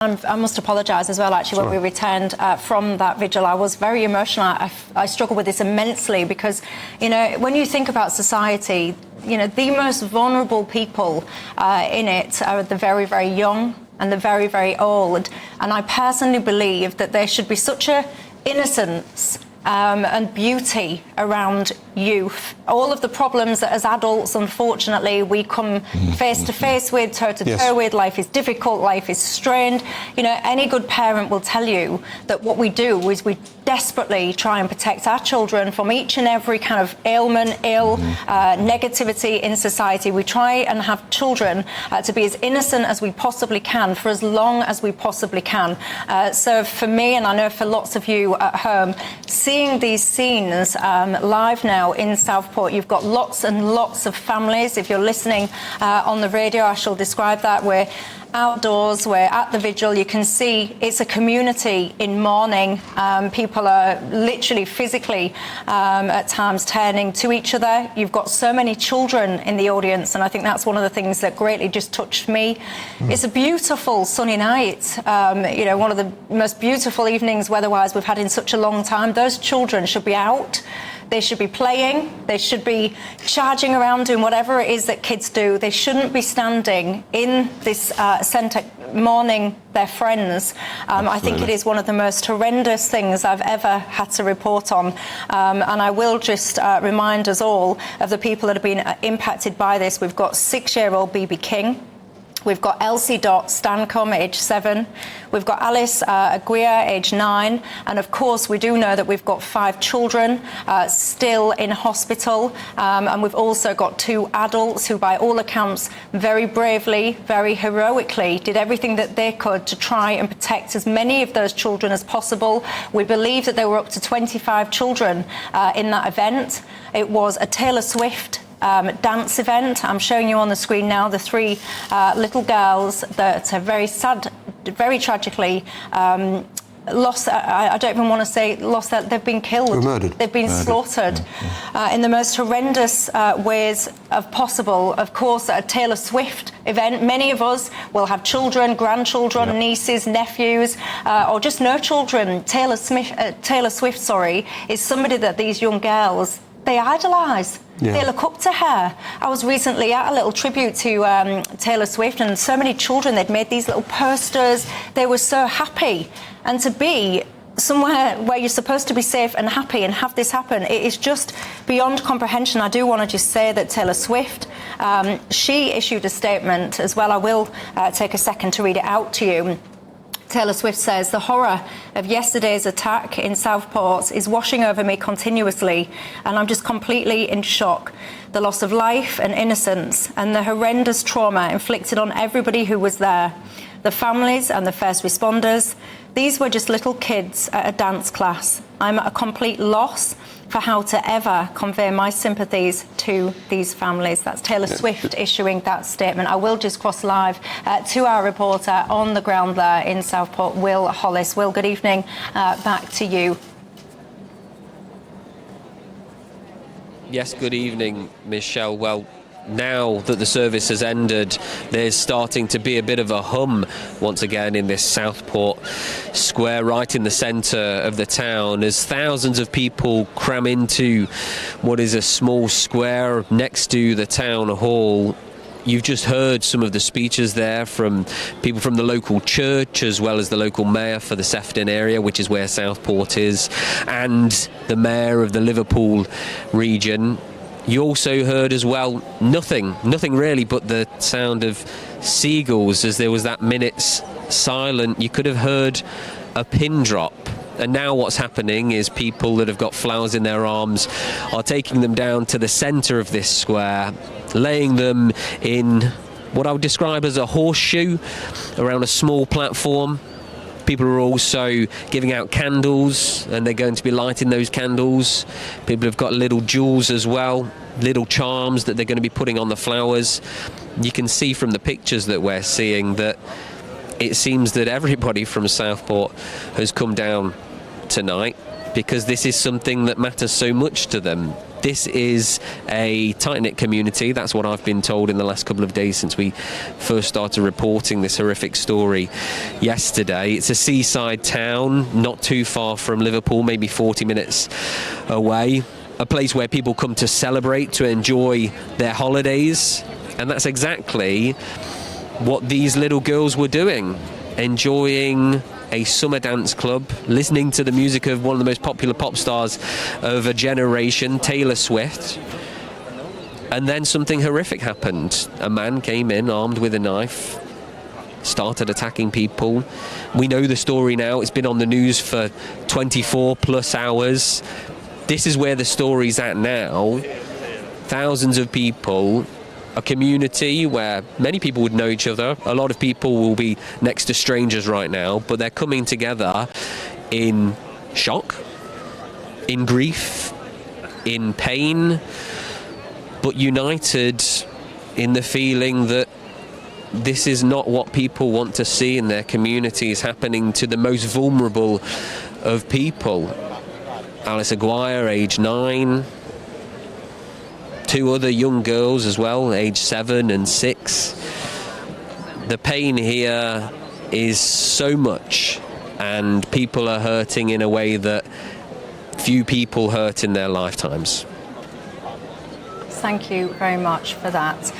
I must apologise as well, actually, when we returned from that vigil. I was very emotional. I struggle with this immensely because, you know, when you think about society, you know, the most vulnerable people in it are the very, very young and the very, very old. And I personally believe that there should be such a innocence and beauty around youth. All of the problems that as adults, unfortunately, we come face to face with, toe to toe with. Life is difficult, life is strained. You know, any good parent will tell you that what we do is we desperately try and protect our children from each and every kind of ailment, negativity in society. We try and have children to be as innocent as we possibly can for as long as we possibly can. So for me, and I know for lots of you at home, seeing these scenes live now in Southport, you've got lots and lots of families. If you're listening on the radio, I shall describe that. We're outdoors, we're at the vigil. You can see it's a community in mourning. People are literally physically at times turning to each other. You've got so many children in the audience, and I think that's one of the things that greatly just touched me. It's a beautiful sunny night, you know, one of the most beautiful evenings weather-wise we've had in such a long time. Those children should be out. They should be playing, they should be charging around doing whatever it is that kids do. They shouldn't be standing in this centre mourning their friends. I think it is one of the most horrendous things I've ever had to report on. And I will just remind us all of the people that have been impacted by this. We've got 6-year-old BB King. We've got Elsie Stancombe, age 7. We've got Alice Aguirre, age 9. And of course, we do know that we've got 5 children still in hospital. And we've also got 2 adults who, by all accounts, very bravely, very heroically, did everything that they could to try and protect as many of those children as possible. We believe that there were up to 25 children in that event. It was a Taylor Swift dance event. I'm showing you on the screen now the 3 little girls that are very sad, very tragically lost. I don't even want to say lost. They've been killed. Or murdered. They've been slaughtered in the most horrendous ways of possible. Of course, at a Taylor Swift event, many of us will have children, grandchildren, nieces, nephews, or just no children. Taylor Swift, is somebody that these young girls, they idolise. They look up to her. I was recently at a little tribute to Taylor Swift, and so many children, they'd made these little posters. They were so happy. And to be somewhere where you're supposed to be safe and happy and have this happen, it is just beyond comprehension. I do want to just say that Taylor Swift, she issued a statement as well. I will take a second to read it out to you. Taylor Swift says, "The horror of yesterday's attack in Southport is washing over me continuously, and I'm just completely in shock. The loss of life and innocence and the horrendous trauma inflicted on everybody who was there. The families and the first responders, these were just little kids at a dance class. I'm at a complete loss for how to ever convey my sympathies to these families." That's Taylor Swift issuing that statement. I will just cross live to our reporter on the ground there in Southport, Will Hollis. Will, good evening. Back to you. Yes, good evening, Michelle. Well, now that the service has ended, there's starting to be a bit of a hum once again in this Southport square right in the centre of the town as thousands of people cram into what is a small square next to the town hall. You've just heard some of the speeches there from people from the local church as well as the local mayor for the Sefton area, which is where Southport is, and the mayor of the Liverpool region. You also heard as well nothing really but the sound of seagulls as there was that minute's silence. You could have heard a pin drop. And now what's happening is people that have got flowers in their arms are taking them down to the centre of this square, laying them in what I would describe as a horseshoe around a small platform. People are also giving out candles, and they're going to be lighting those candles. People have got little jewels as well, little charms that they're going to be putting on the flowers. You can see from the pictures that we're seeing that it seems that everybody from Southport has come down tonight because this is something that matters so much to them. This is a tight-knit community. That's what I've been told in the last couple of days since we first started reporting this horrific story yesterday. It's a seaside town, not too far from Liverpool, maybe 40 minutes away. A place where people come to celebrate, to enjoy their holidays. And that's exactly what these little girls were doing. Enjoying a summer dance club, listening to the music of one of the most popular pop stars of a generation, Taylor Swift. And then something horrific happened. A man came in armed with a knife, started attacking people. We know the story now. It's been on the news for 24 plus hours. This is where the story's at now. Thousands of people, a community where many people would know each other. A lot of people will be next to strangers right now, but they're coming together in shock, in grief, in pain, but united in the feeling that this is not what people want to see in their communities happening to the most vulnerable of people. Alice Aguirre, age 9. 2 other young girls as well, age 7 and 6. The pain here is so much, and people are hurting in a way that few people hurt in their lifetimes. Thank you very much for that.